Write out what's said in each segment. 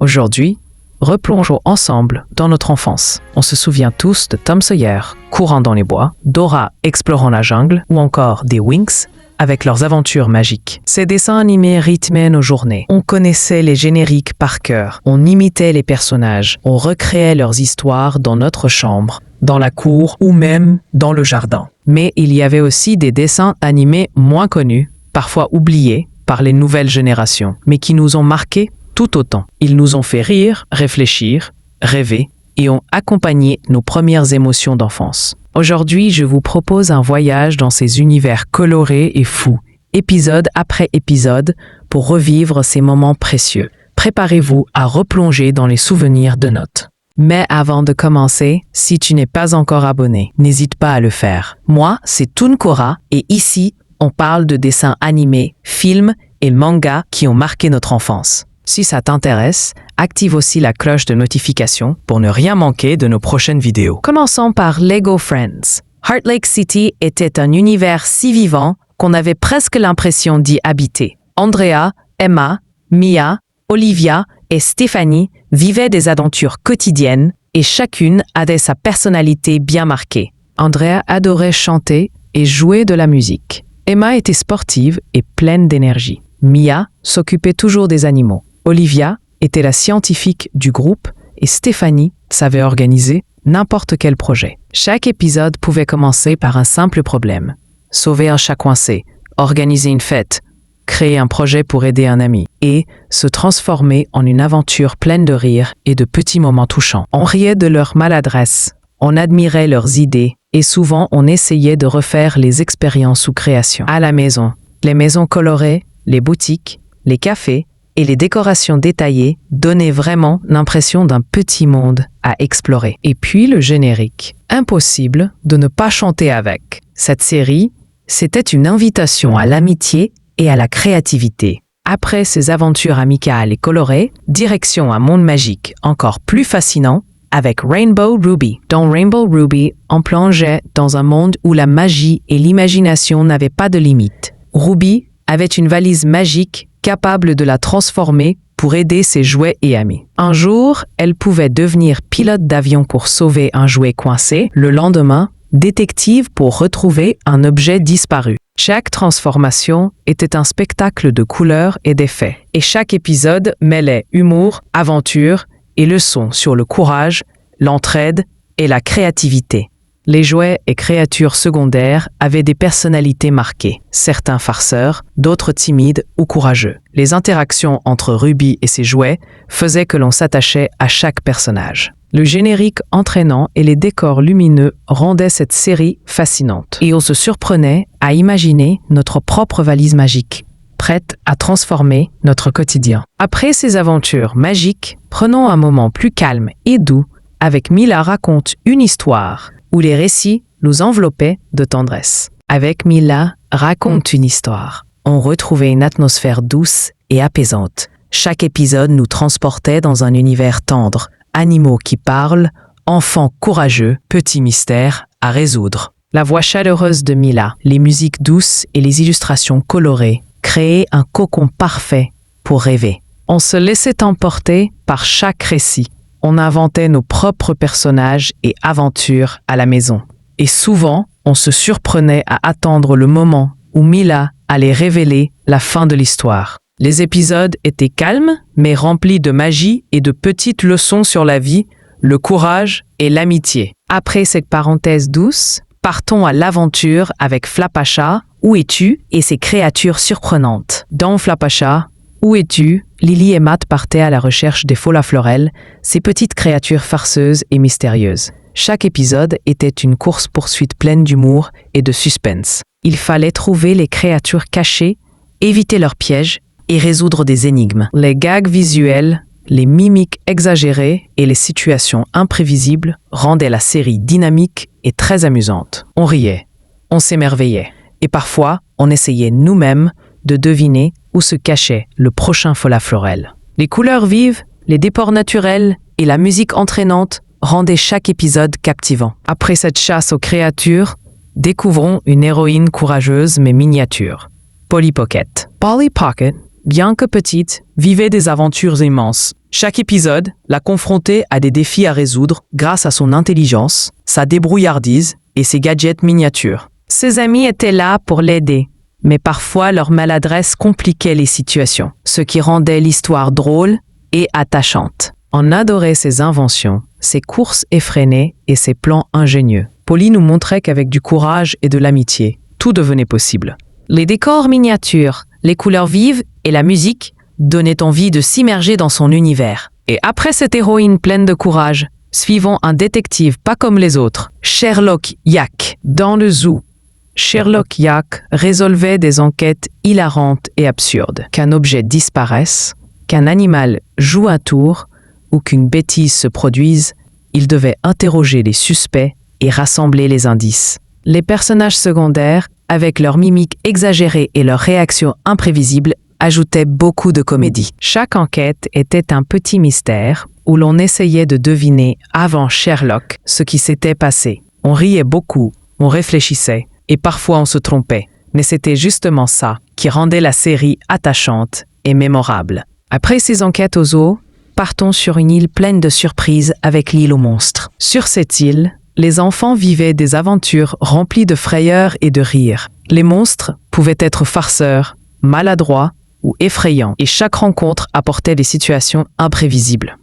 Aujourd'hui, replongeons ensemble dans notre enfance. On se souvient tous de Tom Sawyer, courant dans les bois, Dora explorant la jungle, ou encore des Winx avec leurs aventures magiques. Ces dessins animés rythmaient nos journées. On connaissait les génériques par cœur, on imitait les personnages, on recréait leurs histoires dans notre chambre, dans la cour ou même dans le jardin. Mais il y avait aussi des dessins animés moins connus, parfois oubliés par les nouvelles générations, mais qui nous ont marqués tout autant. Ils nous ont fait rire, réfléchir, rêver et ont accompagné nos premières émotions d'enfance. Aujourd'hui, je vous propose un voyage dans ces univers colorés et fous, épisode après épisode, pour revivre ces moments précieux. Préparez-vous à replonger dans les souvenirs de Note. Mais avant de commencer, si tu n'es pas encore abonné, n'hésite pas à le faire. Moi, c'est Toon Cora et ici, on parle de dessins animés, films et mangas qui ont marqué notre enfance. Si ça t'intéresse, active aussi la cloche de notification pour ne rien manquer de nos prochaines vidéos. Commençons par Lego Friends. Heart Lake City était un univers si vivant qu'on avait presque l'impression d'y habiter. Andrea, Emma, Mia, Olivia et Stephanie vivaient des aventures quotidiennes et chacune avait sa personnalité bien marquée. Andrea adorait chanter et jouer de la musique. Emma était sportive et pleine d'énergie. Mia s'occupait toujours des animaux. Olivia était la scientifique du groupe et Stéphanie savait organiser n'importe quel projet. Chaque épisode pouvait commencer par un simple problème. Sauver un chat coincé, organiser une fête, créer un projet pour aider un ami et se transformer en une aventure pleine de rire et de petits moments touchants. On riait de leur maladresse, on admirait leurs idées et souvent on essayait de refaire les expériences ou créations. À la maison, les maisons colorées, les boutiques, les cafés et les décorations détaillées donnaient vraiment l'impression d'un petit monde à explorer. Et puis le générique. Impossible de ne pas chanter avec. Cette série, c'était une invitation à l'amitié et à la créativité. Après ces aventures amicales et colorées, direction un monde magique encore plus fascinant avec Rainbow Ruby. Dans Rainbow Ruby, on plongeait dans un monde où la magie et l'imagination n'avaient pas de limite. Ruby avait une valise magique capable de la transformer pour aider ses jouets et amis. Un jour, elle pouvait devenir pilote d'avion pour sauver un jouet coincé. Le lendemain, détective pour retrouver un objet disparu. Chaque transformation était un spectacle de couleurs et d'effets. Et chaque épisode mêlait humour, aventure et leçons sur le courage, l'entraide et la créativité. Les jouets et créatures secondaires avaient des personnalités marquées, certains farceurs, d'autres timides ou courageux. Les interactions entre Ruby et ses jouets faisaient que l'on s'attachait à chaque personnage. Le générique entraînant et les décors lumineux rendaient cette série fascinante. Et on se surprenait à imaginer notre propre valise magique, prête à transformer notre quotidien. Après ces aventures magiques, prenons un moment plus calme et doux avec Mila raconte une histoire où les récits nous enveloppaient de tendresse. Avec Mila raconte une histoire. On retrouvait une atmosphère douce et apaisante. Chaque épisode nous transportait dans un univers tendre, animaux qui parlent, enfants courageux, petits mystères à résoudre. La voix chaleureuse de Mila, les musiques douces et les illustrations colorées créaient un cocon parfait pour rêver. On se laissait emporter par chaque récit. On inventait nos propres personnages et aventures à la maison. Et souvent, on se surprenait à attendre le moment où Mila allait révéler la fin de l'histoire. Les épisodes étaient calmes, mais remplis de magie et de petites leçons sur la vie, le courage et l'amitié. Après cette parenthèse douce, partons à l'aventure avec Flapacha, Où es-tu et ses créatures surprenantes. Dans Flapacha, Où es-tu, Lily et Matt partaient à la recherche des Folaflorelles, ces petites créatures farceuses et mystérieuses. Chaque épisode était une course-poursuite pleine d'humour et de suspense. Il fallait trouver les créatures cachées, éviter leurs pièges et résoudre des énigmes. Les gags visuels, les mimiques exagérées et les situations imprévisibles rendaient la série dynamique et très amusante. On riait, on s'émerveillait et parfois on essayait nous-mêmes de deviner où se cachait le prochain Folaflorel. Les couleurs vives, les décors naturels et la musique entraînante rendaient chaque épisode captivant. Après cette chasse aux créatures, découvrons une héroïne courageuse mais miniature, Polly Pocket. Polly Pocket, bien que petite, vivait des aventures immenses. Chaque épisode l'a confronté à des défis à résoudre grâce à son intelligence, sa débrouillardise et ses gadgets miniatures. Ses amis étaient là pour l'aider, mais parfois leur maladresse compliquait les situations, ce qui rendait l'histoire drôle et attachante. On adorait ses inventions, ses courses effrénées et ses plans ingénieux. Polly nous montrait qu'avec du courage et de l'amitié, tout devenait possible. Les décors miniatures, les couleurs vives et la musique donnaient envie de s'immerger dans son univers. Et après cette héroïne pleine de courage, suivons un détective pas comme les autres, Sherlock Yack, dans le zoo. Sherlock Yack résolvait des enquêtes hilarantes et absurdes. Qu'un objet disparaisse, qu'un animal joue un tour ou qu'une bêtise se produise, il devait interroger les suspects et rassembler les indices. Les personnages secondaires, avec leur mimique exagérée et leurs réactions imprévisibles, ajoutaient beaucoup de comédie. Chaque enquête était un petit mystère où l'on essayait de deviner avant Sherlock ce qui s'était passé. On riait beaucoup, on réfléchissait et parfois on se trompait. Mais c'était justement ça qui rendait la série attachante et mémorable. Après ces enquêtes au zoo, partons sur une île pleine de surprises avec l'île aux monstres. Sur cette île, les enfants vivaient des aventures remplies de frayeur et de rire. Les monstres pouvaient être farceurs, maladroits ou effrayants, et chaque rencontre apportait des situations imprévisibles.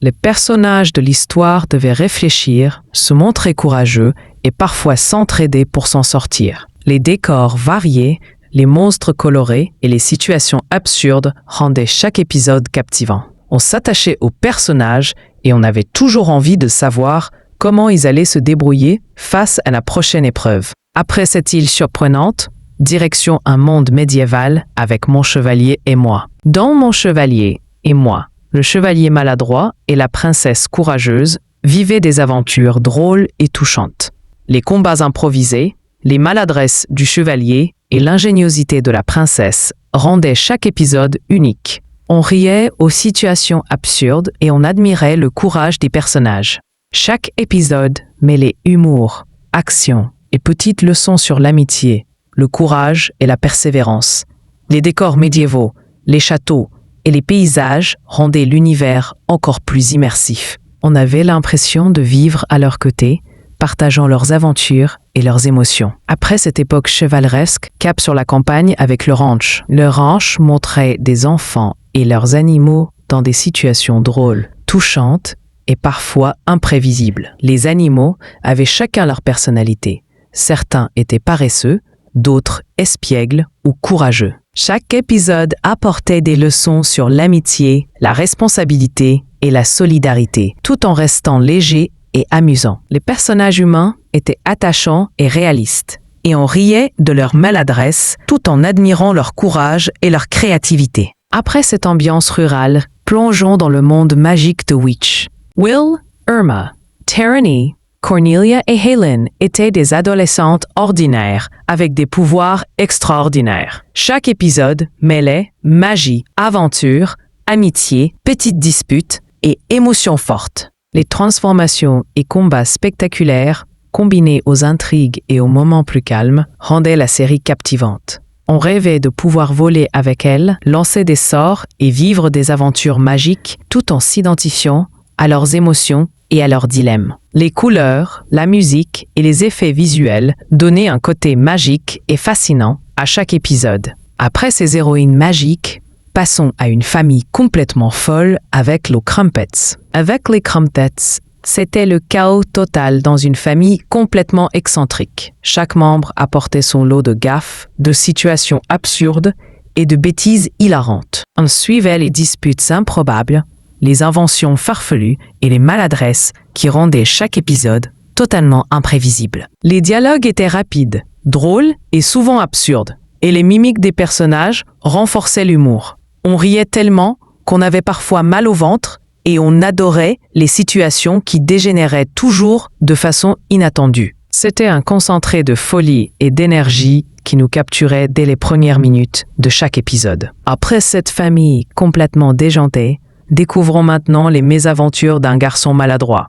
Les personnages de l'histoire devaient réfléchir, se montrer courageux et parfois s'entraider pour s'en sortir. Les décors variés, les monstres colorés et les situations absurdes rendaient chaque épisode captivant. On s'attachait aux personnages et on avait toujours envie de savoir comment ils allaient se débrouiller face à la prochaine épreuve. Après cette île surprenante, direction un monde médiéval avec Mon Chevalier et moi. Dans Mon Chevalier et moi, le chevalier maladroit et la princesse courageuse vivaient des aventures drôles et touchantes. Les combats improvisés, les maladresses du chevalier et l'ingéniosité de la princesse rendaient chaque épisode unique. On riait aux situations absurdes et on admirait le courage des personnages. Chaque épisode mêlait humour, action et petites leçons sur l'amitié, le courage et la persévérance. Les décors médiévaux, les châteaux et les paysages rendaient l'univers encore plus immersif. On avait l'impression de vivre à leur côté, partageant leurs aventures et leurs émotions. Après cette époque chevaleresque, cap sur la campagne avec le ranch. Le ranch montrait des enfants et leurs animaux dans des situations drôles, touchantes et parfois imprévisibles. Les animaux avaient chacun leur personnalité. Certains étaient paresseux, d'autres espiègles ou courageux. Chaque épisode apportait des leçons sur l'amitié, la responsabilité et la solidarité, tout en restant léger et amusant. Les personnages humains étaient attachants et réalistes, et on riait de leur maladresse tout en admirant leur courage et leur créativité. Après cette ambiance rurale, plongeons dans le monde magique de Witch. Will, Irma, Tyranny, Cornelia et Helen étaient des adolescentes ordinaires avec des pouvoirs extraordinaires. Chaque épisode mêlait magie, aventure, amitié, petites disputes et émotions fortes. Les transformations et combats spectaculaires, combinés aux intrigues et aux moments plus calmes, rendaient la série captivante. On rêvait de pouvoir voler avec elle, lancer des sorts et vivre des aventures magiques tout en s'identifiant à leurs émotions et à leurs dilemmes. Les couleurs, la musique et les effets visuels donnaient un côté magique et fascinant à chaque épisode. Après ces héroïnes magiques, passons à une famille complètement folle avec les Crumpets. Avec les Crumpets, c'était le chaos total dans une famille complètement excentrique. Chaque membre apportait son lot de gaffes, de situations absurdes et de bêtises hilarantes. On suivait les disputes improbables, les inventions farfelues et les maladresses qui rendaient chaque épisode totalement imprévisible. Les dialogues étaient rapides, drôles et souvent absurdes, et les mimiques des personnages renforçaient l'humour. On riait tellement qu'on avait parfois mal au ventre et on adorait les situations qui dégénéraient toujours de façon inattendue. C'était un concentré de folie et d'énergie qui nous capturait dès les premières minutes de chaque épisode. Après cette famille complètement déjantée, découvrons maintenant les mésaventures d'un garçon maladroit.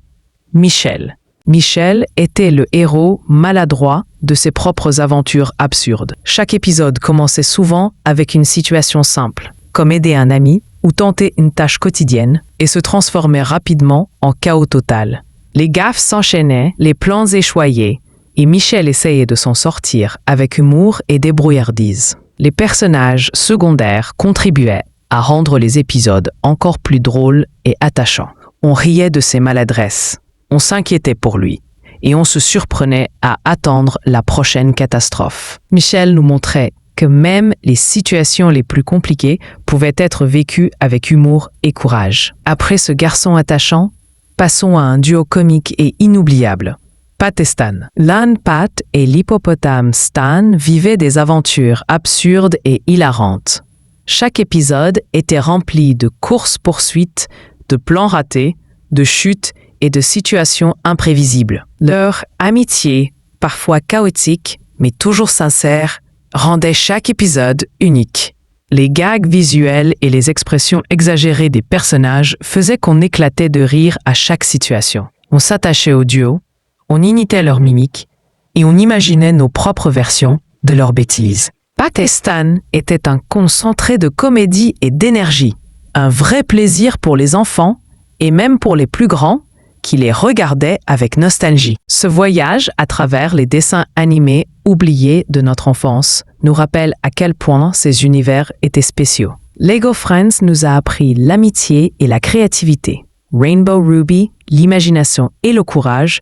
Michel. Michel était le héros maladroit de ses propres aventures absurdes. Chaque épisode commençait souvent avec une situation simple, comme aider un ami, ou tenter une tâche quotidienne et se transformer rapidement en chaos total. Les gaffes s'enchaînaient, les plans échoyaient, et Michel essayait de s'en sortir avec humour et débrouillardise. Les personnages secondaires contribuaient à rendre les épisodes encore plus drôles et attachants. On riait de ses maladresses, on s'inquiétait pour lui, et on se surprenait à attendre la prochaine catastrophe. Michel nous montrait que même les situations les plus compliquées pouvaient être vécues avec humour et courage. Après ce garçon attachant, passons à un duo comique et inoubliable. Pat et Stan. L'âne Pat et l'hippopotame Stan vivaient des aventures absurdes et hilarantes. Chaque épisode était rempli de courses-poursuites, de plans ratés, de chutes et de situations imprévisibles. Leur amitié, parfois chaotique, mais toujours sincère, rendait chaque épisode unique. Les gags visuels et les expressions exagérées des personnages faisaient qu'on éclatait de rire à chaque situation. On s'attachait au duo, on imitait leurs mimiques et on imaginait nos propres versions de leurs bêtises. Pat et Stan étaient un concentré de comédie et d'énergie, un vrai plaisir pour les enfants et même pour les plus grands qui les regardaient avec nostalgie. Ce voyage à travers les dessins animés oubliés de notre enfance nous rappelle à quel point ces univers étaient spéciaux. Lego Friends nous a appris l'amitié et la créativité. Rainbow Ruby, l'imagination et le courage.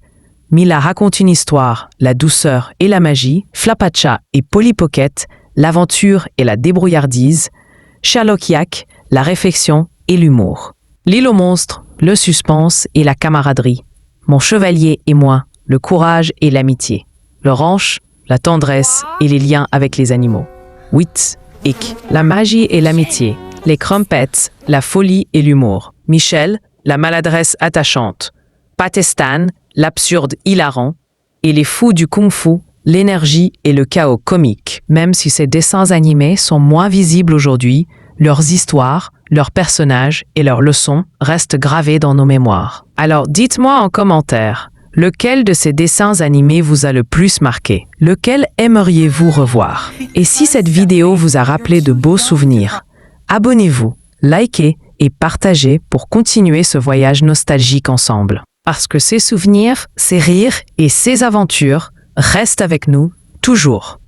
Mila raconte une histoire, la douceur et la magie. Flapacha et Polly Pocket, l'aventure et la débrouillardise. Sherlock Yak, la réflexion et l'humour. L'île aux monstres, le suspense et la camaraderie. Mon chevalier et moi, le courage et l'amitié. L'orange, la tendresse et les liens avec les animaux. Wit, Ick, la magie et l'amitié. Les Crumpets, la folie et l'humour. Michel, la maladresse attachante. Pat et Stan, l'absurde hilarant. Et les fous du kung-fu, l'énergie et le chaos comique. Même si ces dessins animés sont moins visibles aujourd'hui, leurs histoires, leurs personnages et leurs leçons restent gravés dans nos mémoires. Alors dites-moi en commentaire, lequel de ces dessins animés vous a le plus marqué? Lequel aimeriez-vous revoir? Et si cette vidéo vous a rappelé de beaux souvenirs, abonnez-vous, likez et partagez pour continuer ce voyage nostalgique ensemble. Parce que ces souvenirs, ces rires et ces aventures restent avec nous toujours.